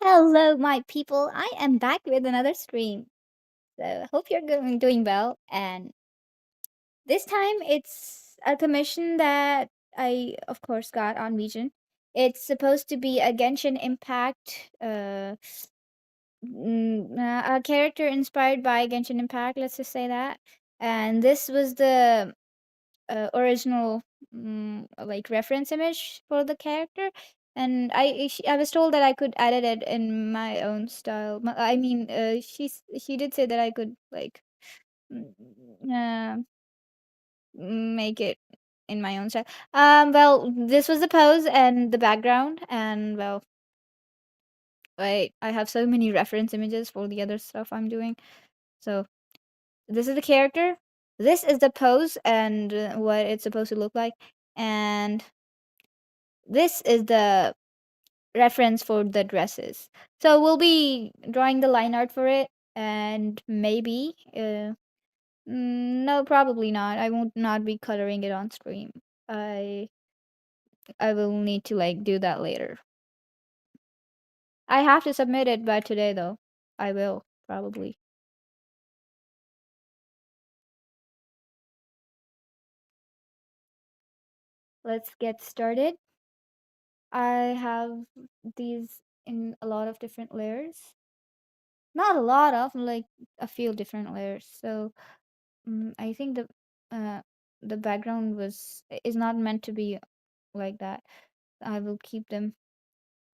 Hello, my people. I am back with another stream. So, hope you're doing well. And this time, it's a commission that I, of course, got on Legion. It's supposed to be a Genshin Impact, a character inspired by Genshin Impact. Let's just say that. And this was the original like reference image for the character, and I was told that I could edit it in my own style. I mean, she did say that I could like mm, uh, make it in my own style. Well, this was the pose and the background, and well, I have so many reference images for the other stuff I'm doing. So this is the character. This is the pose and what it's supposed to look like, and this is the reference for the dresses. So we'll be drawing the line art for it, and maybe, no, probably not. I won't not be coloring it on stream. I I will need to like do that later. I have to submit it by today though. I will probably. Let's get started. I have these in a lot of different layers. Not a lot of, like a few different layers. So I think uh, the background is not meant to be like that. I will keep them.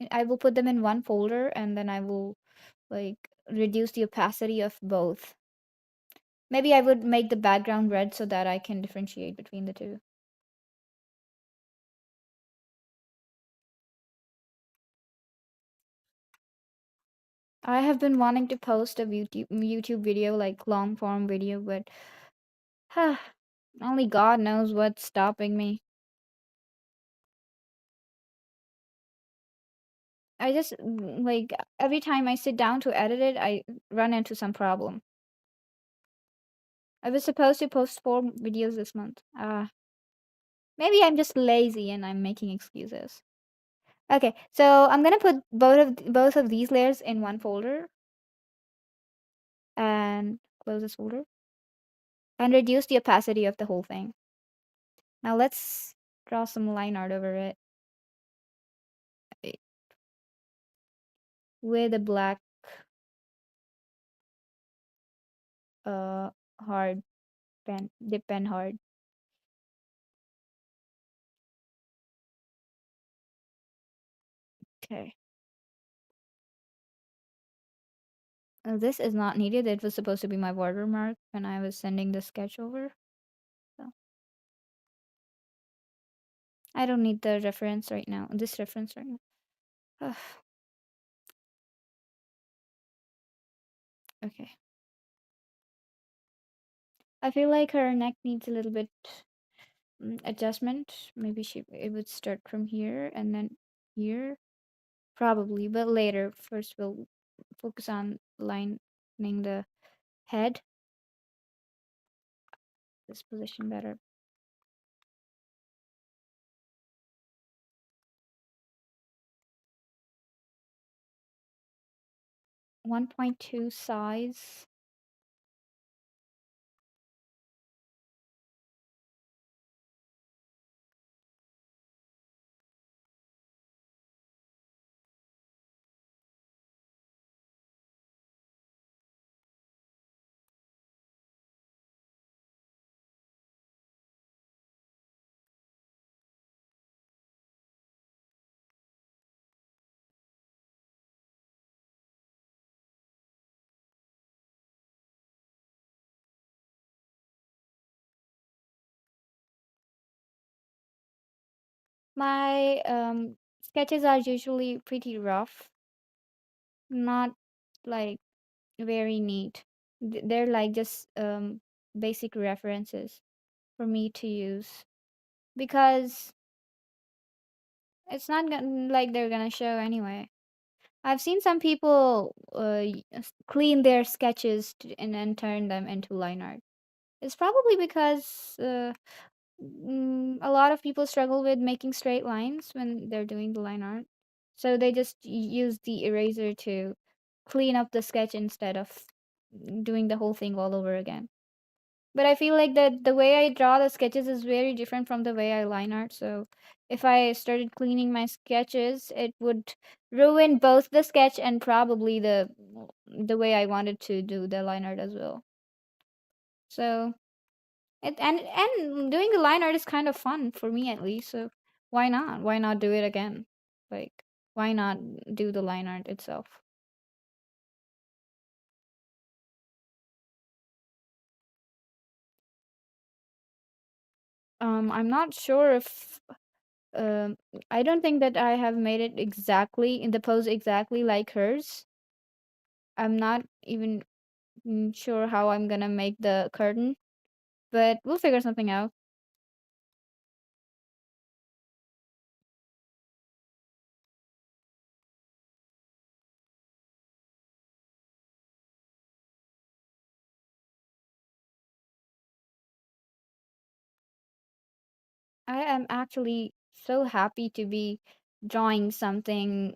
I will put them in one folder, and then I will like reduce the opacity of both. Maybe I would make the background red so that I can differentiate between the two. I have been wanting to post a YouTube video, like long form video, but only God knows what's stopping me. I just like every time I sit down to edit it, I run into some problem. I was supposed to post 4 videos this month. Maybe I'm just lazy and I'm making excuses. Okay, so I'm gonna put both of these layers in one folder and close this folder and reduce the opacity of the whole thing. Now let's draw some line art over it with a black uh hard pen, dip pen hard. Okay. This is not needed. It was supposed to be my watermark when I was sending the sketch over. So I don't need the reference right now. This reference right now. Ugh, okay. I feel like her neck needs a little bit adjustment. Maybe it would start from here and then here, probably, but later. First, we'll focus on lining the head. This position better. 1.2 size. My sketches are usually pretty rough, not like very neat. They're like just basic references for me to use because it's not like they're gonna show anyway. I've seen some people clean their sketches and then turn them into line art. It's probably because a lot of people struggle with making straight lines when they're doing the line art. So they just use the eraser to clean up the sketch instead of doing the whole thing all over again. But I feel like that the way I draw the sketches is very different from the way I line art. So if I started cleaning my sketches, it would ruin both the sketch and probably the way I wanted to do the line art as well. So and doing the line art is kind of fun for me at least. So why not? Why not do it again? Like why not do the line art itself? I'm not sure if um I don't think that I have made it exactly in the pose exactly like hers. I'm not even sure how I'm gonna make the curtain, but we'll figure something out. I am actually so happy to be drawing something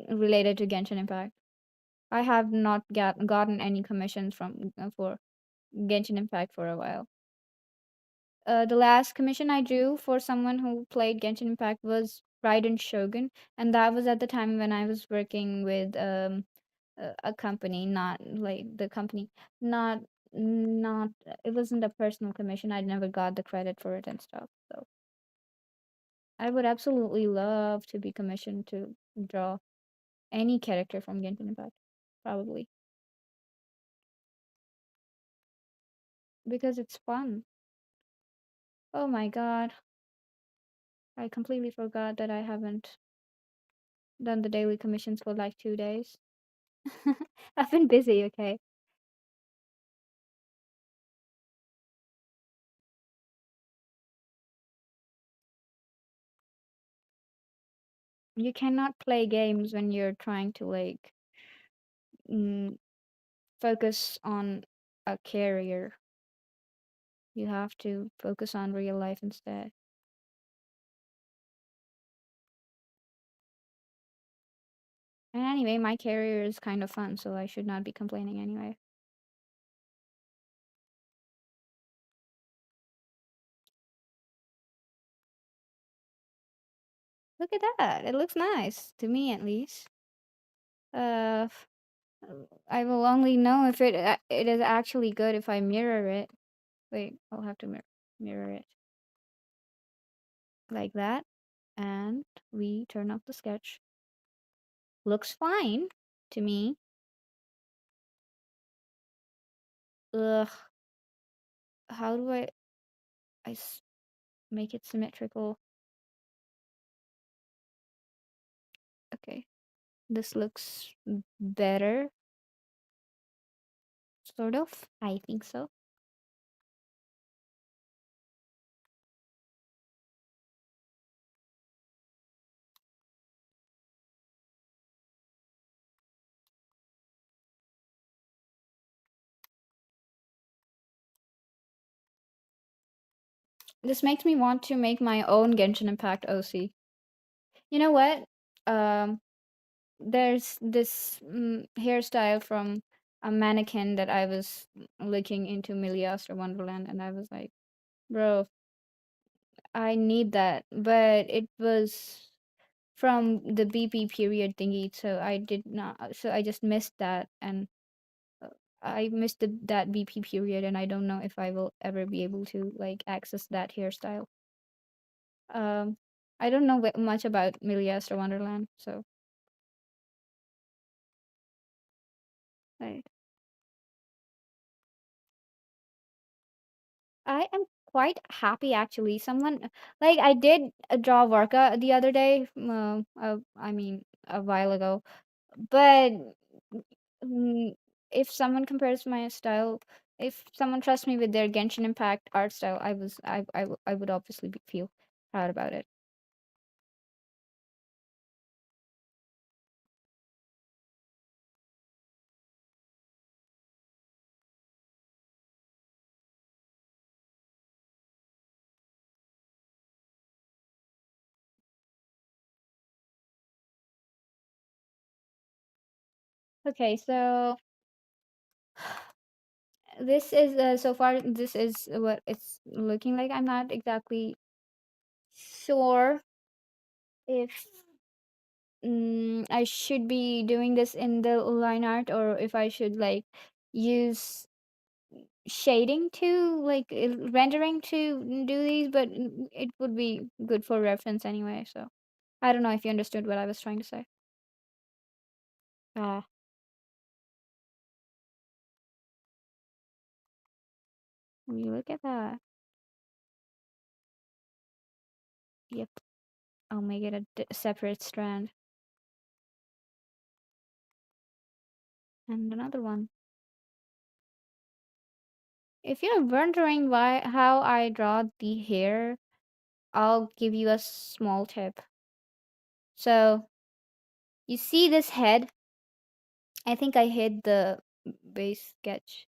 related to Genshin Impact. I have not gotten any commissions from for Genshin Impact for a while. The last commission I drew for someone who played Genshin Impact was Raiden Shogun, and that was at the time when I was working with a company, not like the company, not not it wasn't a personal commission. I never got the credit for it and stuff. So I would absolutely love to be commissioned to draw any character from Genshin Impact, probably because it's fun. Oh my god, I completely forgot that I haven't done the daily commissions for like 2 days. I've been busy, okay? You cannot play games when you're trying to like mm, focus on a career. You have to focus on real life instead. And anyway, my career is kind of fun, so I should not be complaining anyway. Look at that. It looks nice to me at least. Uh I will only know if it is actually good if I mirror it. Wait, I'll have to mirror it like that, and we turn off the sketch. Looks fine to me. Ugh, how do I make it symmetrical? Okay, this looks better, sort of. I think so. This makes me want to make my own Genshin Impact OC. You know what? Um, there's this hairstyle from a mannequin that I was looking into Milliaster Wonderland, and I was like, bro, I need that. But it was from the BP period thingy, so I did not. So I just missed that, and uh, I missed that BP period, and I don't know if I will ever be able to like access that hairstyle. Um, I don't know much about Milliaster Wonderland, so I I am quite happy actually. Someone like I did draw Varka the other day. I mean a while ago, but mm, if someone compares my style, if someone trusts me with their Genshin Impact art style, I would obviously feel proud about it. Okay, so this is so far this is what it's looking like. I'm not exactly sure if I should be doing this in the line art or if I should like use shading to like rendering to do these, but it would be good for reference anyway. So I don't know if you understood what I was trying to say. Ah, you look at that. Yep, I'll make it a separate strand and another one. If you're wondering why how I draw the hair, I'll give you a small tip. So you see this head? I think I hid the base sketch.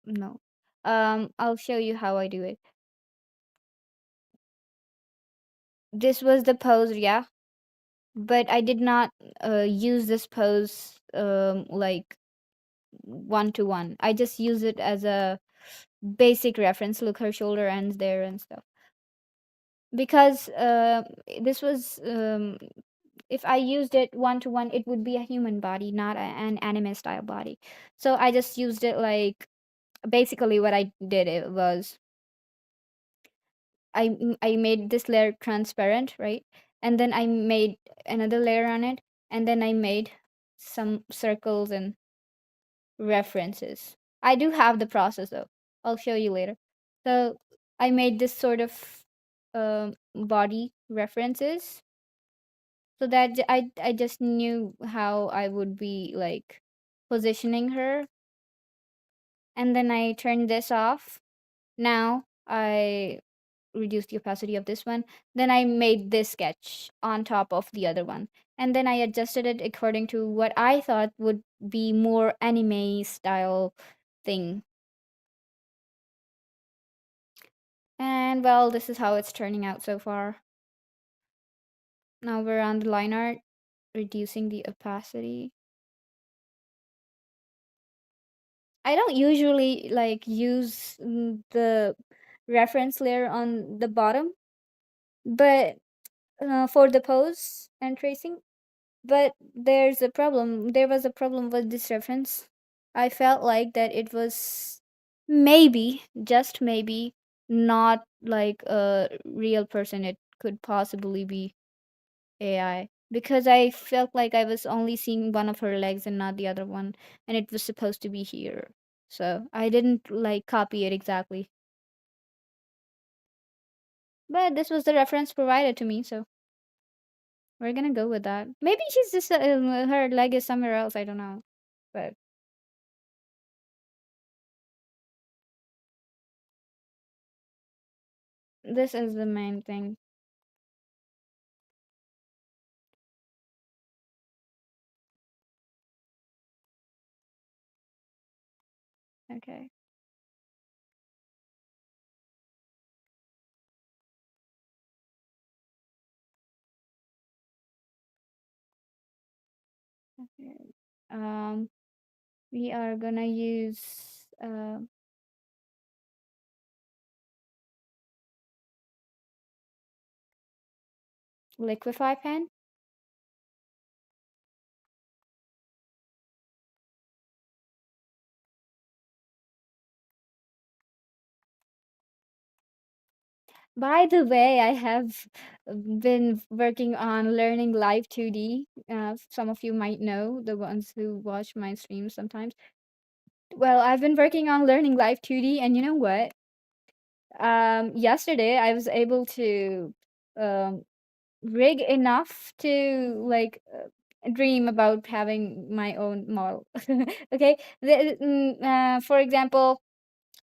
No. I'll show you how I do it. This was the pose, yeah, but I did not use this pose like one to one. I just use it as a basic reference. Look, her shoulder ends there and stuff. Because this was if I used it one to one, it would be a human body, not an anime style body. So I just used it like basically what I did it was I made this layer transparent, right? And then I made another layer on it, and then I made some circles and references. I do have the process though. I'll show you later. So I made this sort of body references so that I just knew how I would be like positioning her, and then I turned this off. Now I reduce the opacity of this one. Then I made this sketch on top of the other one. And then I adjusted it according to what I thought would be more anime style thing. And well, this is how it's turning out so far. Now we're on the line art, reducing the opacity. I don't usually like use the reference layer on the bottom, but for the pose and tracing, but there was a problem with this reference. I felt like that it was maybe, just maybe, not like a real person. It could possibly be AI. Because I felt like I was only seeing one of her legs and not the other one, and it was supposed to be here. So I didn't like copy it exactly. But this was the reference provided to me, so we're gonna go with that. Maybe she's just her leg is somewhere else. I don't know, but this is the main thing. Okay. Okay. Um, we are gonna use liquify pen. By the way, I have been working on learning Live 2D. Some of you might know, the ones who watch my streams sometimes. Well, I've been working on learning Live 2D, and you know what? Yesterday I was able to um, rig enough to like dream about having my own model. Okay, for example,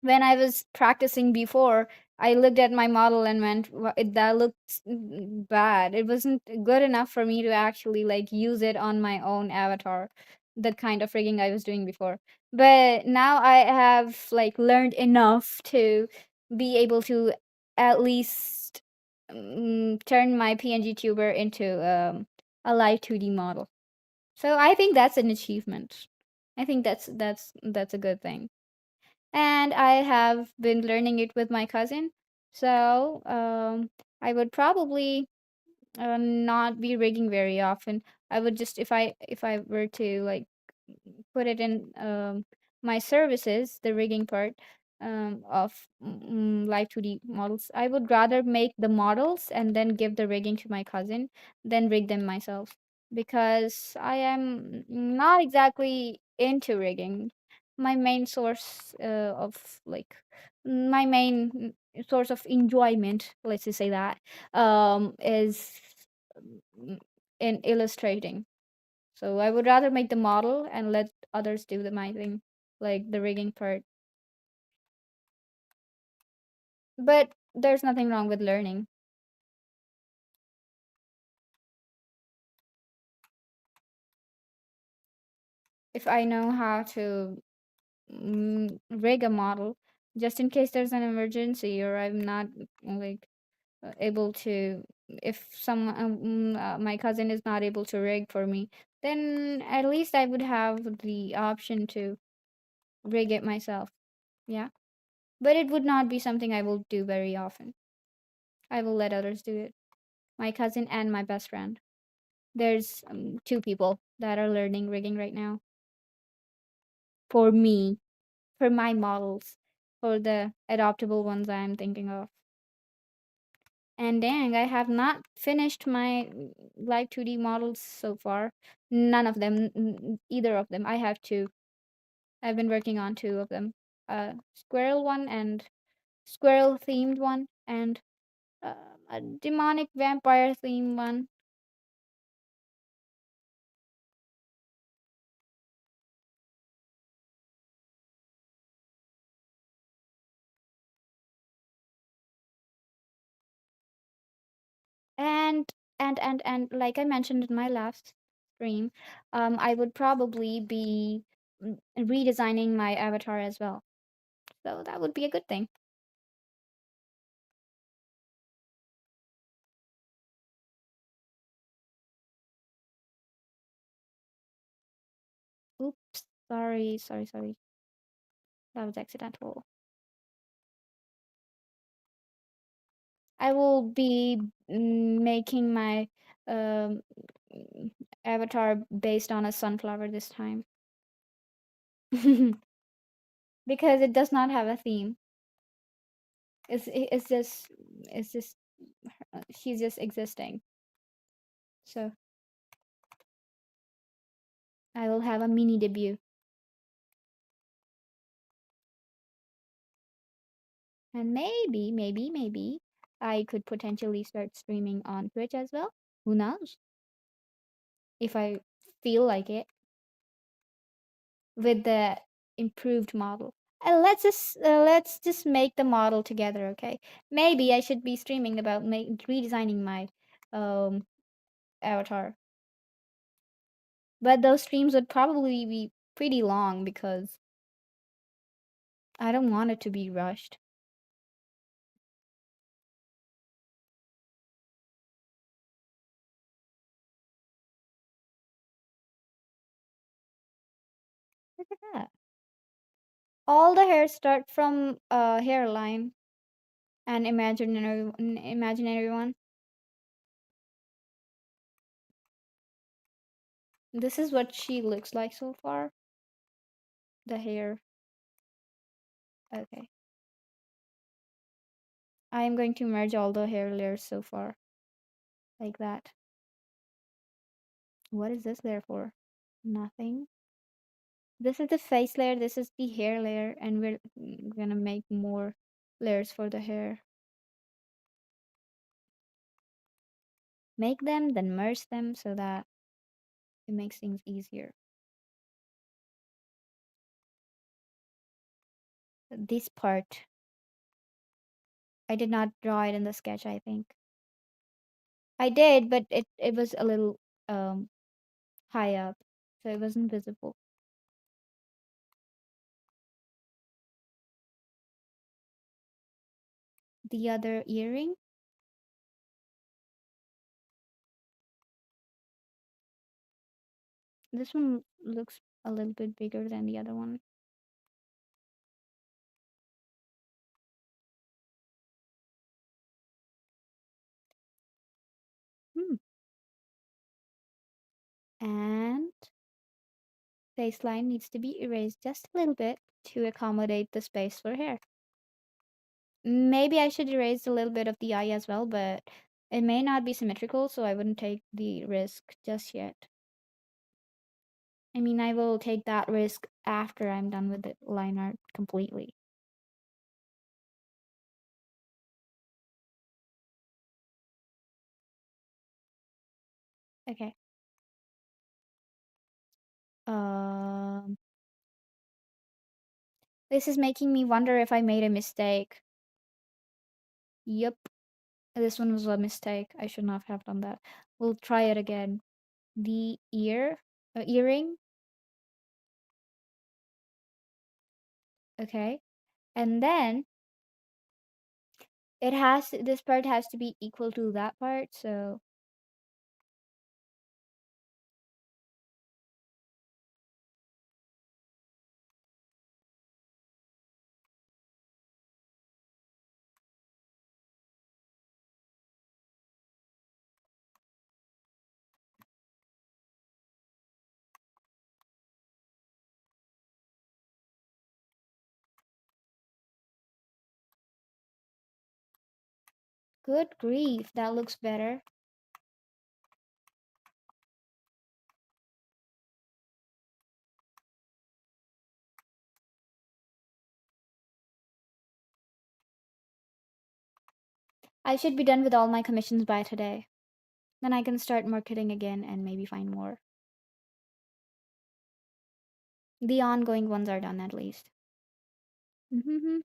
when I was practicing before, I looked at my model and went, That looks bad. It wasn't good enough for me to actually like use it on my own avatar, the kind of rigging I was doing before. But now I have like learned enough to be able to at least turn my PNG tuber into a live 2D model. So I think that's an achievement. I think that's a good thing. And I have been learning it with my cousin. So I would probably not be rigging very often. I would just, if I were to like put it in my services, the rigging part of live 2D models, I would rather make the models and then give the rigging to my cousin than rig them myself, because I am not exactly into rigging. My main source of like my main source of enjoyment, let's just say that, is mm, in illustrating. So I would rather make the model and let others do my thing, like the rigging part. But there's nothing wrong with learning. If I know how to rig a model, just in case there's an emergency or I'm not like able to, if my cousin is not able to rig for me, then at least I would have the option to rig it myself. Yeah. But it would not be something I will do very often. I will let others do it. My cousin and my best friend. There's two people that are learning rigging right now for me, for my models, for the adoptable ones I'm thinking of. And dang, I have not finished my live 2D models so far. None of them, either of them. I have two. I've been working on two of them. Squirrel one and squirrel themed one, and a demonic vampire themed one. And and like I mentioned in my last stream, I would probably be redesigning my avatar as well. So that would be a good thing. Oops, sorry. That was accidental. I will be making my um, mm, avatar based on a sunflower this time. Because it does not have a theme. It's just she's just existing. So I will have a mini debut. And maybe I could potentially start streaming on Twitch as well. Who knows? If I feel like it with the improved model. Let's just make the model together, okay? Maybe I should be streaming about redesigning my um avatar. But those streams would probably be pretty long because I don't want it to be rushed. Look at that. All the hairs start from hairline and imaginary one. This is what she looks like so far. The hair. Okay. I am going to merge all the hair layers so far. Like that. What is this layer for? Nothing. This is the face layer, this is the hair layer, and we're gonna make more layers for the hair. Make them, then merge them so that it makes things easier. This part, I did not draw it in the sketch, I think. I did, but it was a little um high up, so it wasn't visible. The other earring, This one looks a little bit bigger than the other one. Hmm. And baseline needs to be erased just a little bit to accommodate the space for hair. Maybe I should erase a little bit of the eye as well, but it may not be symmetrical, so I wouldn't take the risk just yet. I mean, I will take that risk after I'm done with the line art completely. Okay. Um, this is making me wonder if I made a mistake. Yep, this one was a mistake. I should not have done that. We'll try it again. The earring. Okay. And then this part has to be equal to that part, so good grief, that looks better. I should be done with all my commissions by today. Then I can start marketing again and maybe find more. The ongoing ones are done at least. Mm-hmm.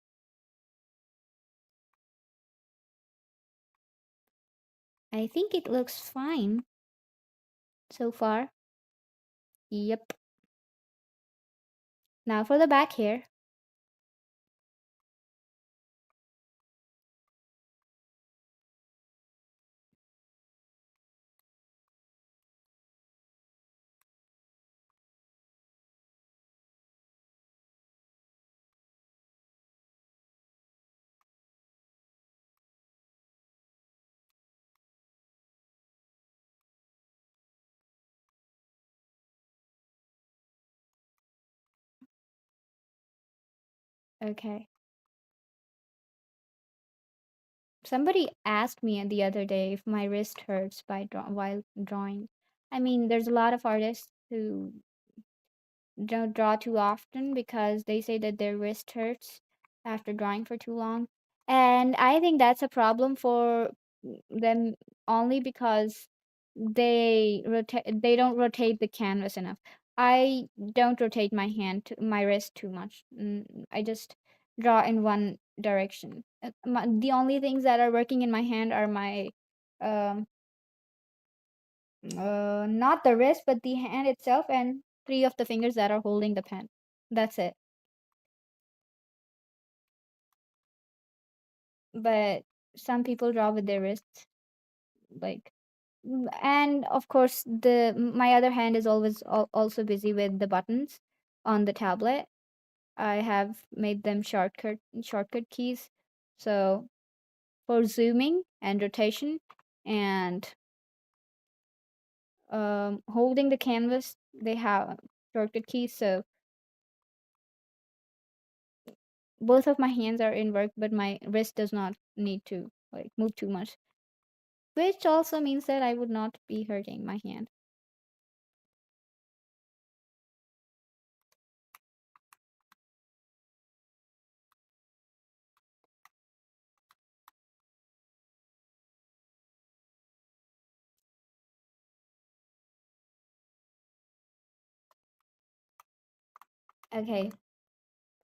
I think it looks fine so far. Yep. Now for the back here. Okay. Somebody asked me the other day if my wrist hurts while drawing. I mean, there's a lot of artists who don't draw too often because they say that their wrist hurts after drawing for too long. And I think that's a problem for them only because they don't rotate the canvas enough. I don't rotate my wrist too much. I just draw in one direction. The only things that are working in my hand are my um not the wrist but the hand itself and three of the fingers that are holding the pen. That's it. But some people draw with their wrists, like, and of course the my other hand is always also busy with the buttons on the tablet. I have made them shortcut keys, so for zooming and rotation and holding the canvas they have shortcut keys, so both of my hands are in work but my wrist does not need to like move too much, which also means that I would not be hurting my hand. Okay,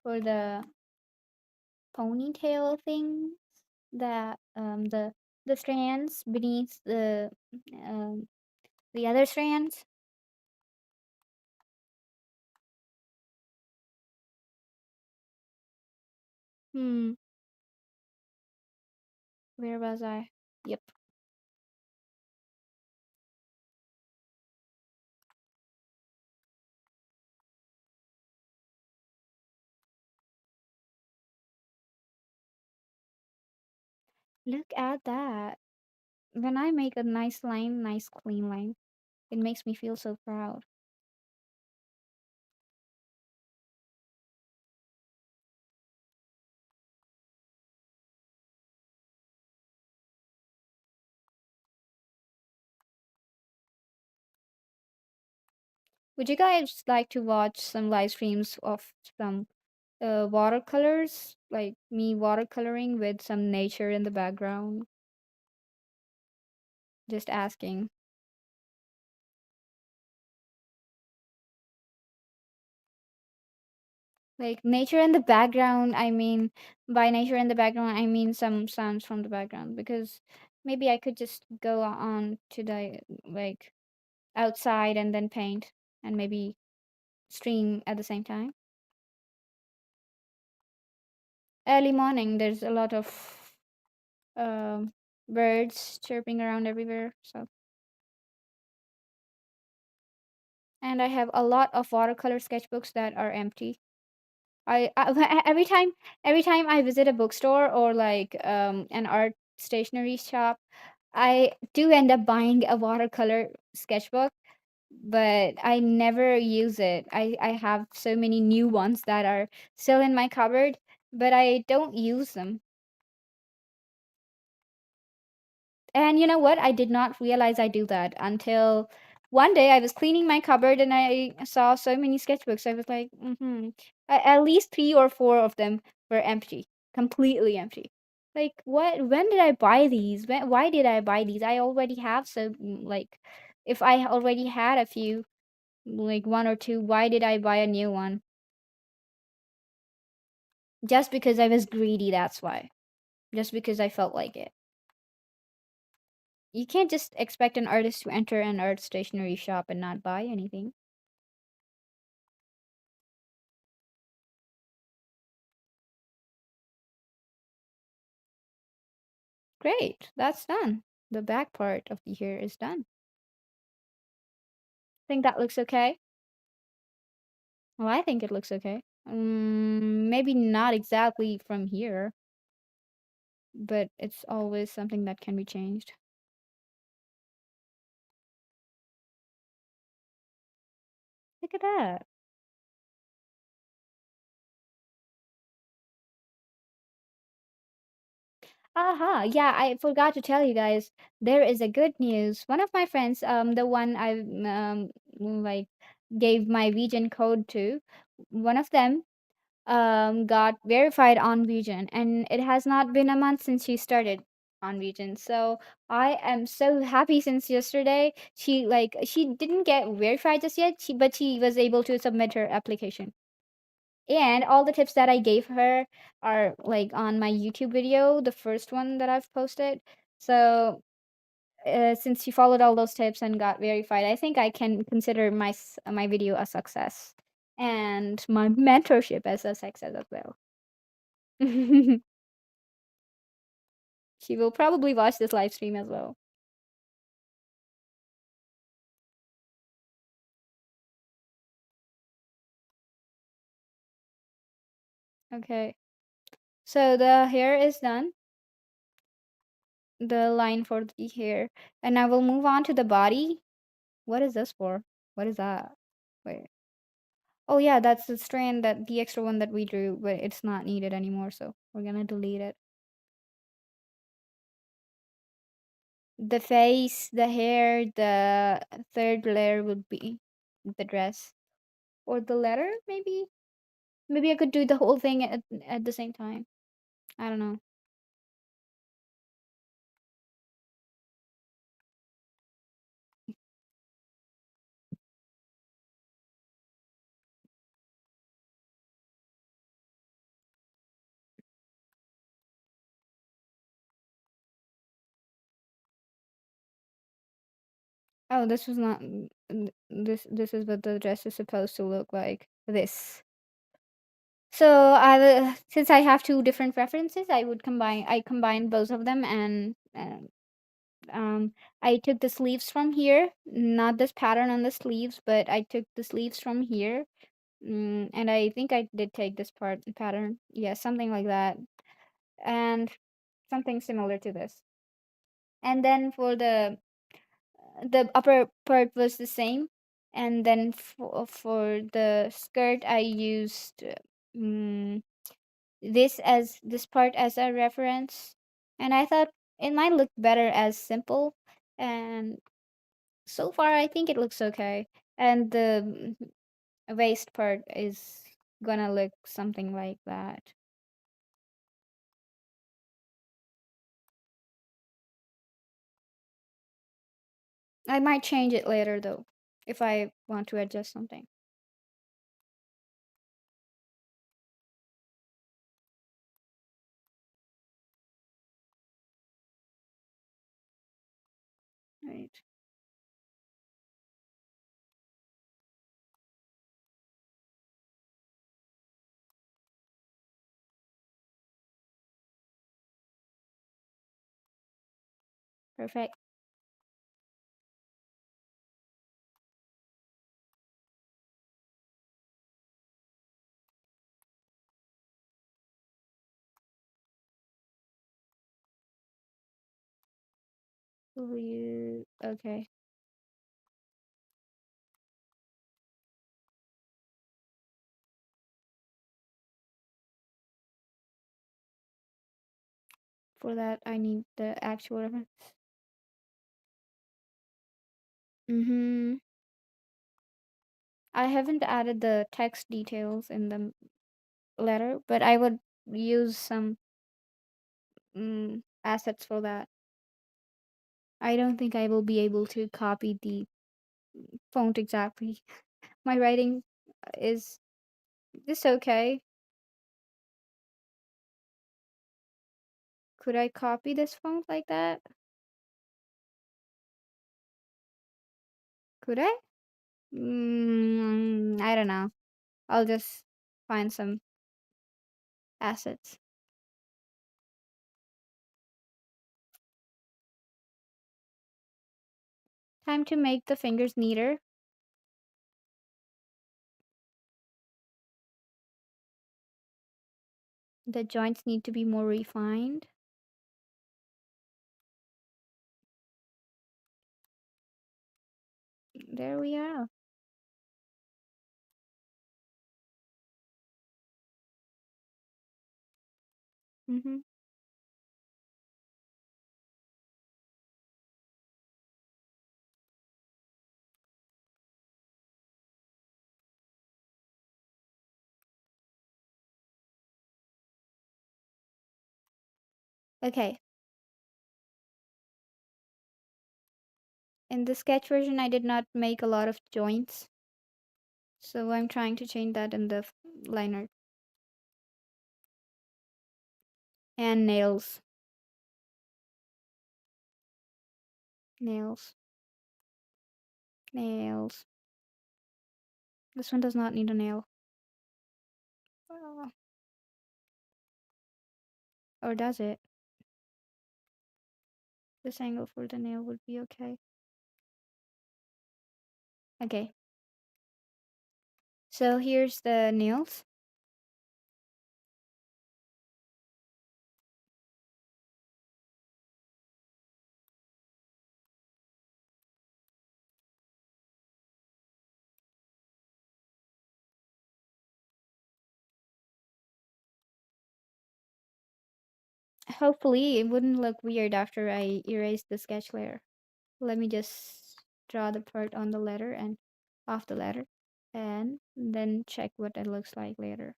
for the ponytail thing, that the strands beneath um, the other strands. Hmm, where was I? Yep. Look at that. When I make a nice line, nice clean line, it makes me feel so proud. Would you guys like to watch some live streams of some watercolors, like me watercoloring with some nature in the background? Just asking. Like nature in the background, I mean, by nature in the background, I mean some sounds from the background because maybe I could just go on to the like outside and then paint and maybe stream at the same time. Early morning, there's a lot of um, birds chirping around everywhere. So, and I have a lot of watercolor sketchbooks that are empty. Every time I visit a bookstore or like an art stationery shop, I do end up buying a watercolor sketchbook, but I never use it. I have so many new ones that are still in my cupboard, but I don't use them. And you know what? I did not realize I do that until one day I was cleaning my cupboard and I saw so many sketchbooks. I was like, mm-hmm. At least three or four of them were empty, completely empty. Like, what? When did I buy these? Why did I buy these? I already have so like, if I already had a few, like one or two, why did I buy a new one? Just because I was greedy, that's why. Just because I felt like it. You can't just expect an artist to enter an art stationery shop and not buy anything. Great, that's done. The back part of the hair is done. Think that looks okay? Well, I think it looks okay. Maybe not exactly from here, but it's always something that can be changed. Look at that. Aha, yeah, I forgot to tell you guys. There is a good news. One of my friends, the one I like gave my Vigen code to, one of them got verified on Vigen, and it has not been a month since she started on Vigen. So I am so happy since yesterday. She didn't get verified just yet, but she was able to submit her application. And all the tips that I gave her are like on my YouTube video, the first one that I've posted. So since she followed all those tips and got verified, I think I can consider my video a success and my mentorship as a success as well. She will probably watch this live stream as well. Okay. So the hair is done, the line for the hair, and I will move on to the body. What is this for? What is that? Wait. Oh yeah, that's the strand that the extra one that we drew, but it's not needed anymore, so we're gonna delete it. The face, the hair, the third layer would be the dress. Or the letter, maybe? Maybe I could do the whole thing at the same time. I don't know. Oh, this was not this is what the dress is supposed to look like. This. So I will, since I have two different preferences, I combined both of them and I took the sleeves from here, not this pattern on the sleeves, but I took the sleeves from here. And I think I did take this pattern. Yeah, something like that. And something similar to this. And then for the upper part was the same, and then for the skirt I used mm, this part as a reference, and I thought it might look better as simple, and so far I think it looks okay. And the waist part is gonna look something like that. I might change it later though, if I want to adjust something. Right. Perfect. Will you okay. For that I need the actual reference. Mm-hmm. I haven't added the text details in the letter, but I would use some assets for that. I don't think I will be able to copy the font exactly. My writing is this okay? Could I copy this font like that? Could I? I don't know. I'll just find some assets. Time to make the fingers neater. The joints need to be more refined. There we are. Mm-hmm. Okay. In the sketch version, I did not make a lot of joints, so I'm trying to change that in the liner. And nails. Nails. Nails. This one does not need a nail. Oh, or does it? This angle for the nail would be okay. Okay. So here's the nails. Hopefully, it wouldn't look weird after I erase the sketch layer. Let me just draw the part on the letter and off the letter, and then check what it looks like later.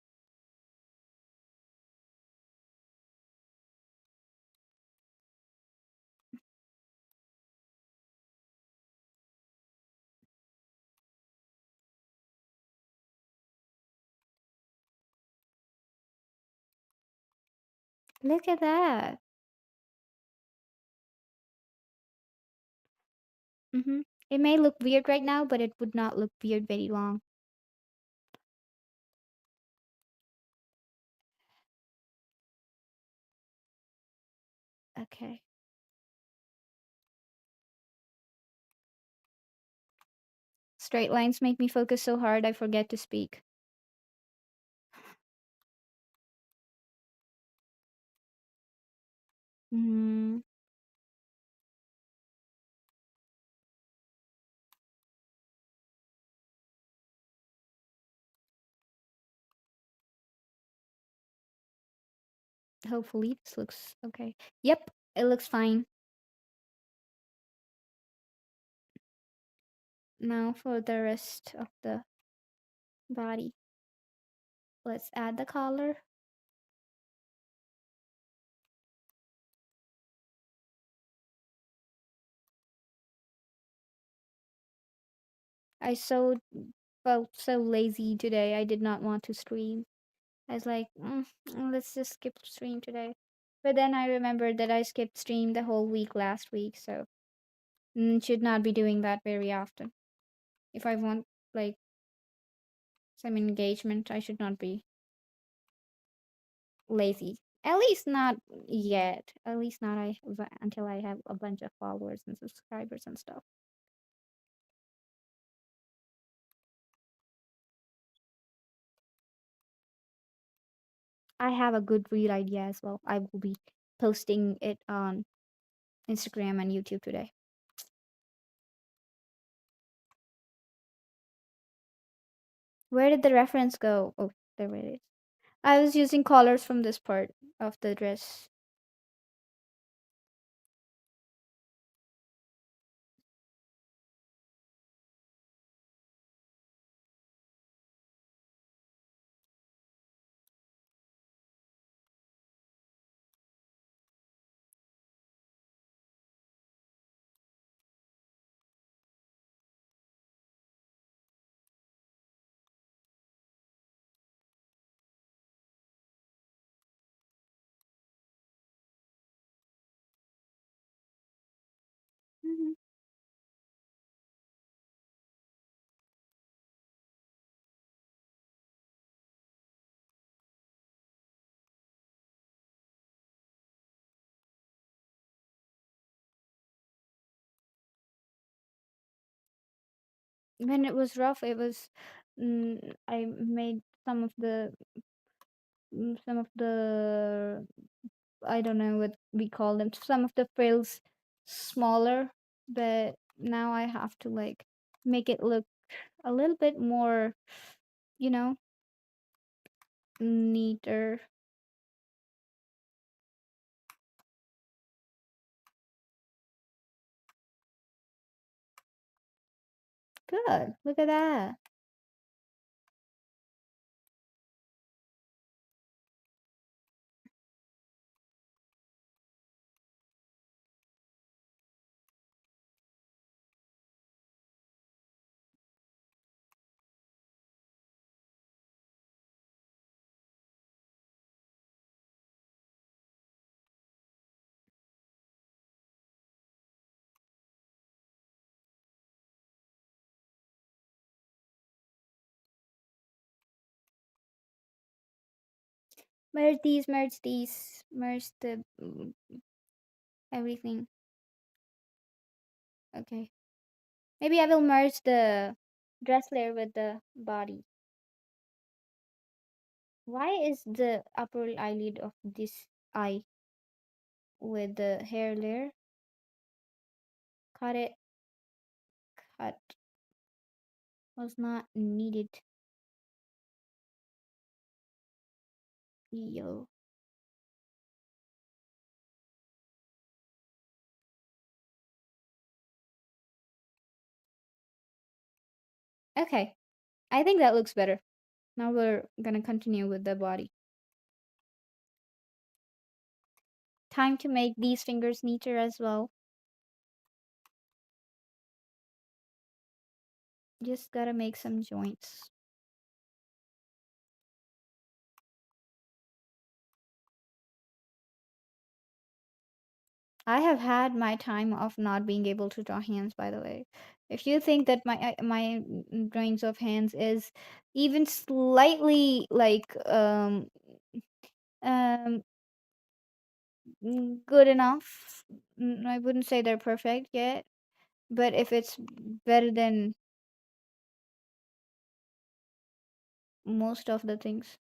Look at that. Mm-hmm. It may look weird right now, but it would not look weird very long. Okay. Straight lines make me focus so hard I forget to speak. Mm, hopefully this looks okay. Yep, it looks fine. Now for the rest of the body. Let's add the collar. I so felt so lazy today. I did not want to stream. I was like, let's just skip stream today. But then I remembered that I skipped stream the whole week last week, so should not be doing that very often. If I want like some engagement, I should not be lazy. At least not yet. At least not until I have a bunch of followers and subscribers and stuff. I have a good read idea as well. I will be posting it on Instagram and YouTube today. Where did the reference go? Oh, there it is. I was using colors from this part of the dress. Mhm. When it was rough, it was. I made some of the I don't know what we call them. Some of the frills smaller, but now I have to like make it look a little bit more, you know, neater. Good. Look at that. Merge the everything. Okay. Maybe I will merge the dress layer with the body. Why is the upper eyelid of this eye with the hair layer? Cut it. Cut. Was not needed. Yo. Okay. I think that looks better. Now we're gonna continue with the body. Time to make these fingers neater as well. Just gotta make some joints. I have had my time of not being able to draw hands, by the way. If you think that my drawings of hands is even slightly like um good enough, I wouldn't say they're perfect yet, but if it's better than most of the things,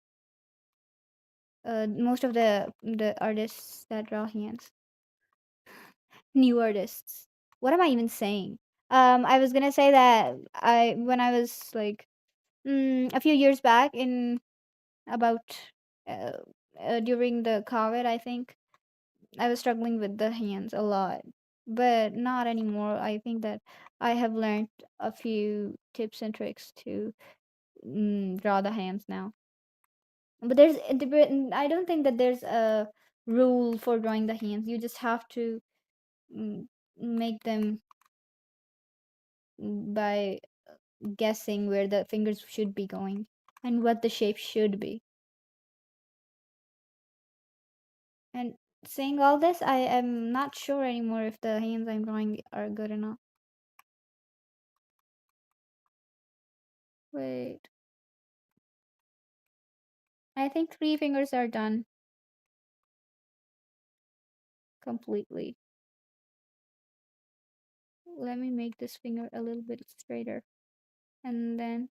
most of the artists that draw hands. New artists. What am I even saying? I was gonna say that I when I was like a few years back in about uh, during the COVID, I think I was struggling with the hands a lot, but not anymore. I think that I have learned a few tips and tricks to draw the hands now. But I don't think that there's a rule for drawing the hands. You just have to mm, make them by guessing where the fingers should be going and what the shape should be. And saying all this, I am not sure anymore if the hands I'm drawing are good enough. Wait, I think three fingers are done completely. Let me make this finger a little bit straighter. And then,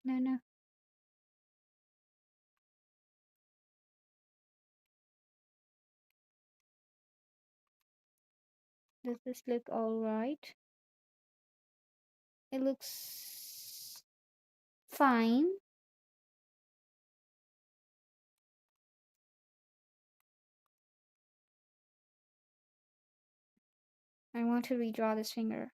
no, no, does this look alright? It looks fine. I want to redraw this finger.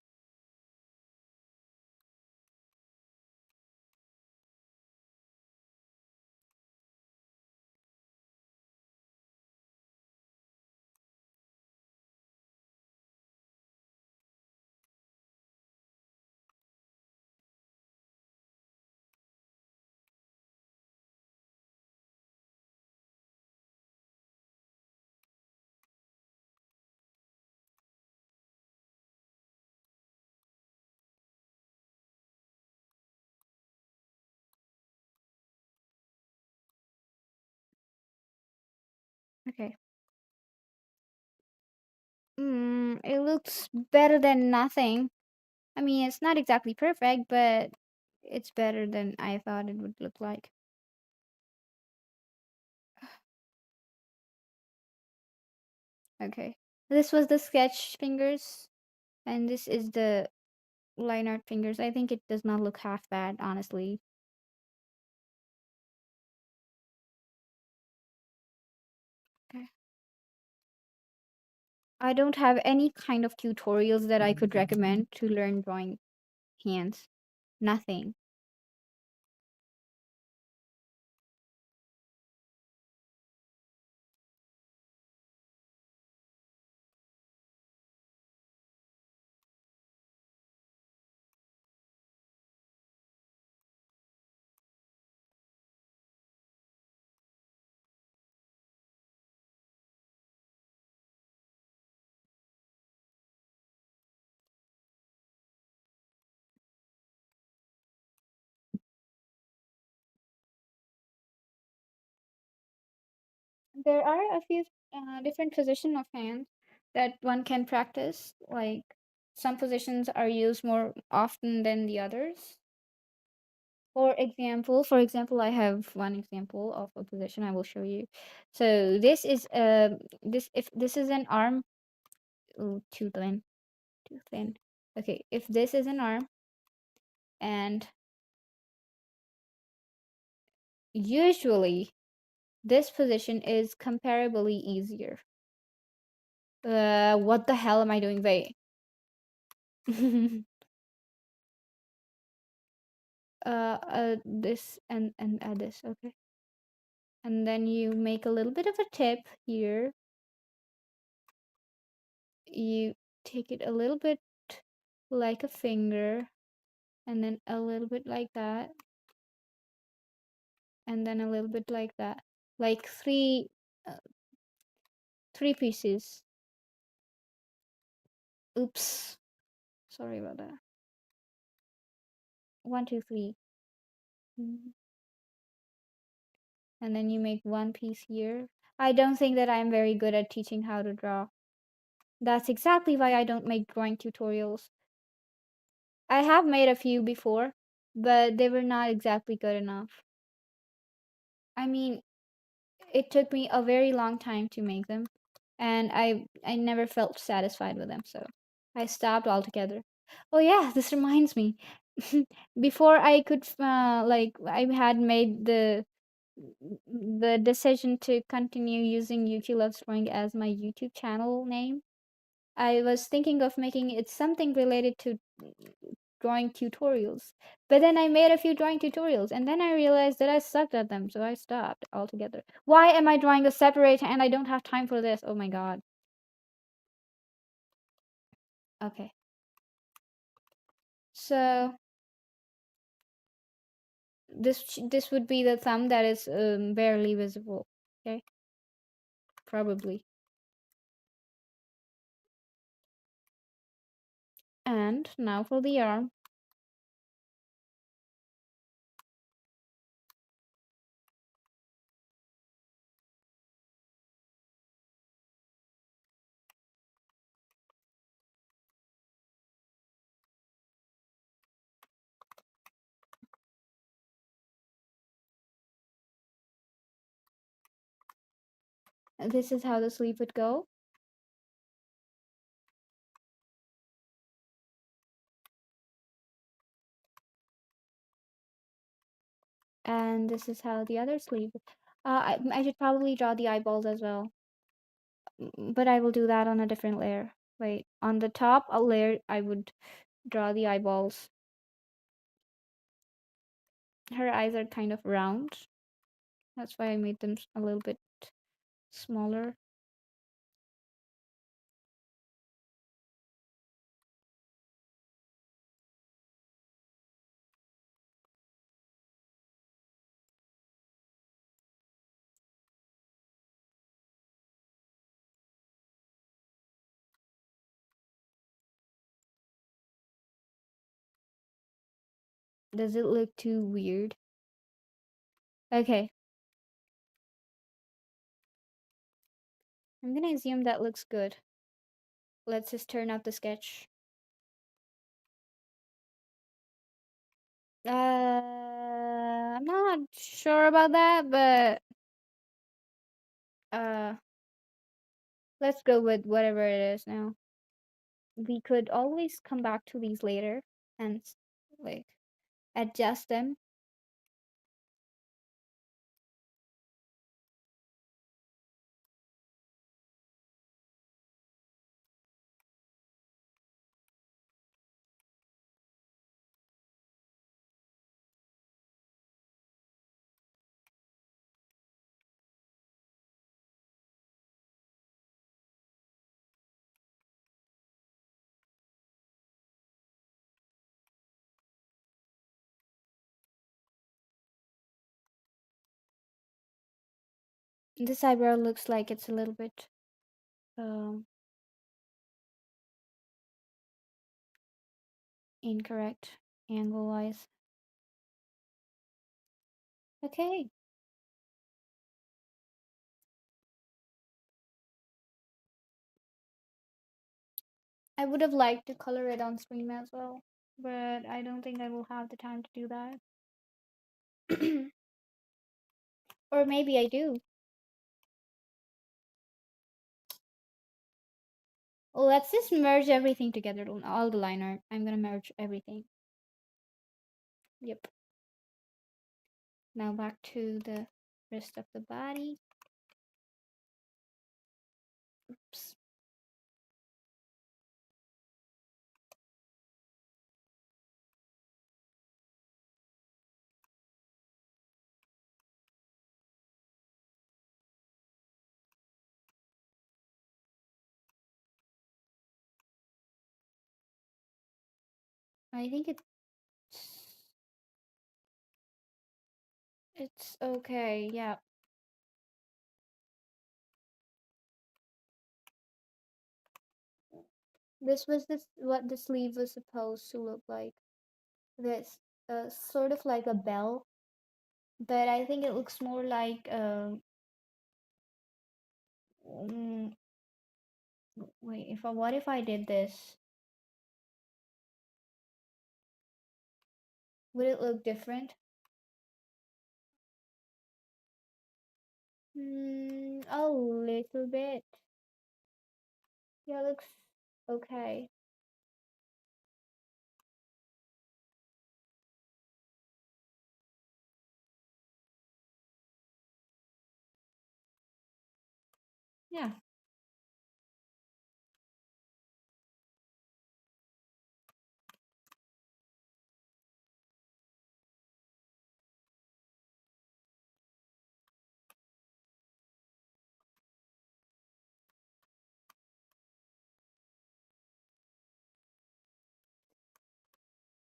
Okay. It looks better than nothing. I mean, it's not exactly perfect, but it's better than I thought it would look like. Okay. This was the sketch fingers, and this is the line art fingers. I think it does not look half bad, honestly. Okay. I don't have any kind of tutorials that I could recommend to learn drawing hands. Nothing. There are a few different position of hands that one can practice. Like some positions are used more often than the others. For example, I have one example of a position I will show you. So this is this if this is an arm, ooh, too thin, too thin. Okay, if this is an arm, and usually this position is comparably easier. What the hell am I doing? Wait. This and add this. Okay, and then you make a little bit of a tip here. You take it a little bit like a finger, and then a little bit like that, and then a little bit like that, like uh, three pieces. Oops, sorry about that. One, two, three. Mhm. And then you make one piece here. I don't think that I'm very good at teaching how to draw. That's exactly why I don't make drawing tutorials. I have made a few before, but they were not exactly good enough. I mean, it took me a very long time to make them, and I never felt satisfied with them, so I stopped altogether. Oh yeah, this reminds me. Before I could like I had made the decision to continue using Yuki Loves Drawing as my YouTube channel name. I was thinking of making it something related to drawing tutorials. But then I made a few drawing tutorials and then I realized that I sucked at them, so I stopped altogether. Why am I drawing a separator and I don't have time for this? Oh my god. Okay. So this would be the thumb that is barely visible. Okay? Probably. And now for the arm. This is how the sleeve would go. And this is how the other sleeve. I should probably draw the eyeballs as well, but I will do that on a different layer. Wait, on the top a layer, I would draw the eyeballs. Her eyes are kind of round. That's why I made them a little bit smaller. Does it look too weird? Okay, I'm gonna assume that looks good. Let's just turn out the sketch. I'm not sure about that, but uh, let's go with whatever it is now. We could always come back to these later and like adjust them. This eyebrow looks like it's a little bit um incorrect angle wise. Okay. I would have liked to color it on screen as well, but I don't think I will have the time to do that. Or maybe I do. Well, let's just merge everything together, all the line art. I'm gonna merge everything. Yep. Now back to the rest of the body. Oops. I think it's okay. Yeah. This was this what the sleeve was supposed to look like. This sort of like a bell, but I think it looks more like mm, wait, if I what if I did this? Would it look different? A little bit. Yeah, looks okay. Yeah.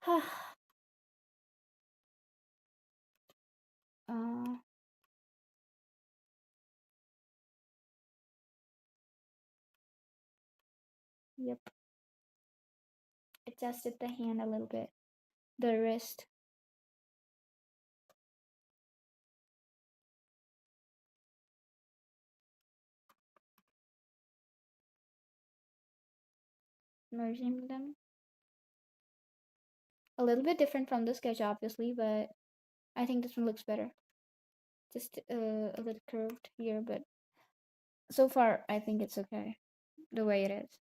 uh, yep. Adjusted the hand a little bit. The wrist. Merging them. A little bit different from the sketch, obviously, but I think this one looks better. Just a little curved here, but so far I think it's okay the way it is.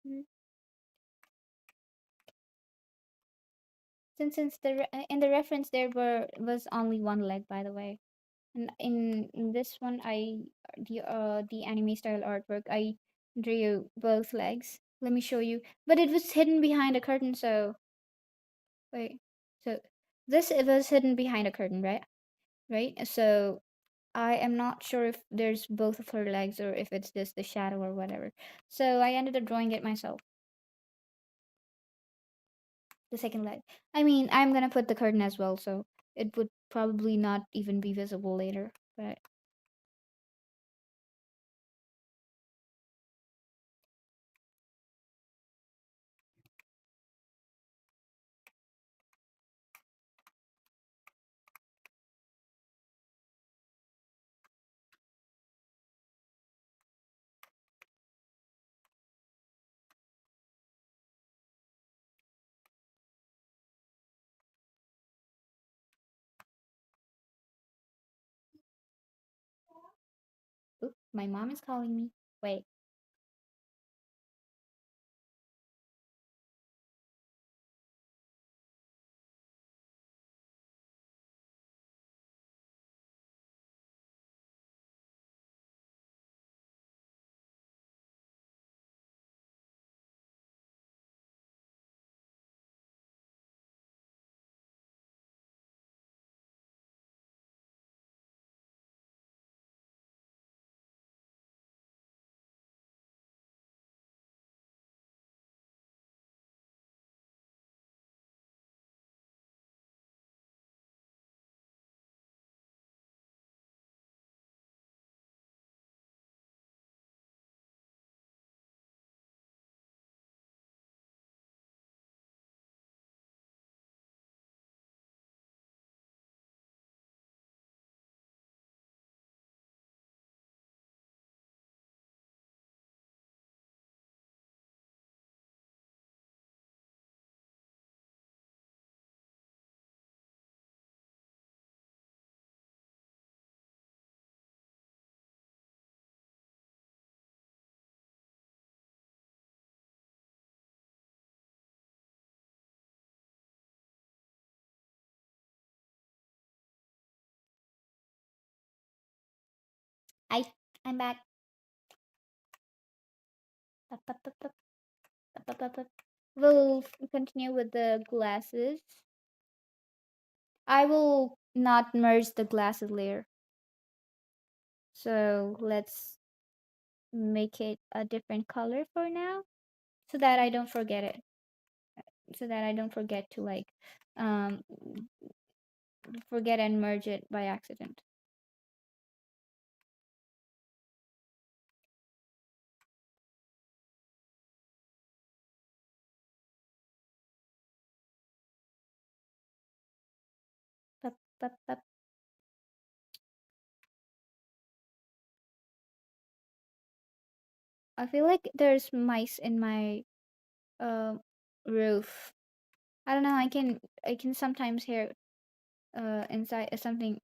Hmm. Since in the reference there was only one leg, by the way, and in this one the anime style artwork I drew both legs. Let me show you. But it was hidden behind a curtain, so wait. So this it was hidden behind a curtain, right? Right. So I am not sure if there's both of her legs or if it's just the shadow or whatever. So I ended up drawing it myself. The second leg. I mean, I'm gonna put the curtain as well, so it would probably not even be visible later. But oop, my mom is calling me. Wait. I I'm back. Pup, pup, pup, pup, pup, pup, pup, pup. We'll continue with the glasses. I will not merge the glasses layer. So let's make it a different color for now so that I don't forget it. So that I don't forget to like um forget and merge it by accident. Bup, bup. I feel like there's mice in my uh, roof. I don't know. I can sometimes hear inside something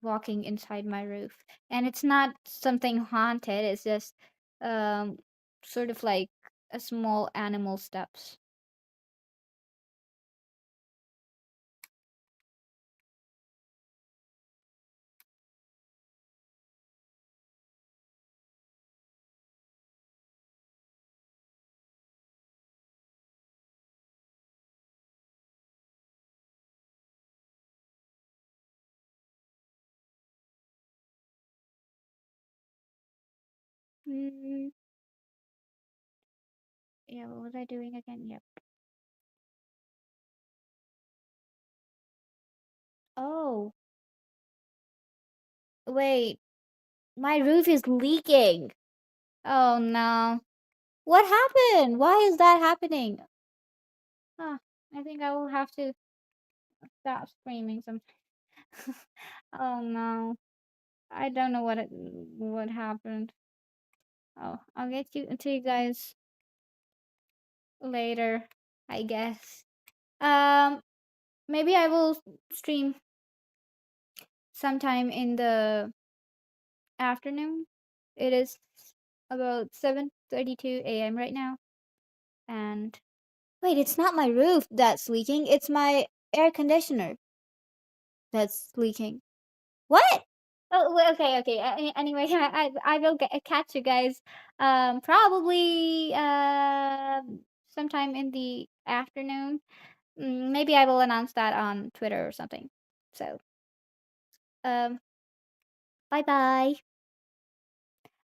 walking inside my roof, and it's not something haunted. It's just um sort of like a small animal steps. Mm, yeah, what was I doing again? Yep. Oh, wait, my roof is leaking. Oh no. What happened? Why is that happening? Huh, I think I will have to stop screaming some. Oh no. I don't know what happened. Oh, I'll get you to you guys later, I guess. Um, maybe I will stream sometime in the afternoon. It is about 7:32 a.m. right now. And wait, it's not my roof that's leaking. It's my air conditioner that's leaking. What? Oh, okay, okay. Anyway, I will catch you guys. Probably sometime in the afternoon. Maybe I will announce that on Twitter or something. So, um, bye bye.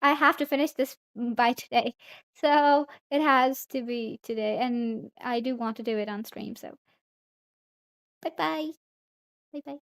I have to finish this by today, so it has to be today, and I do want to do it on stream. So, bye bye. Bye bye.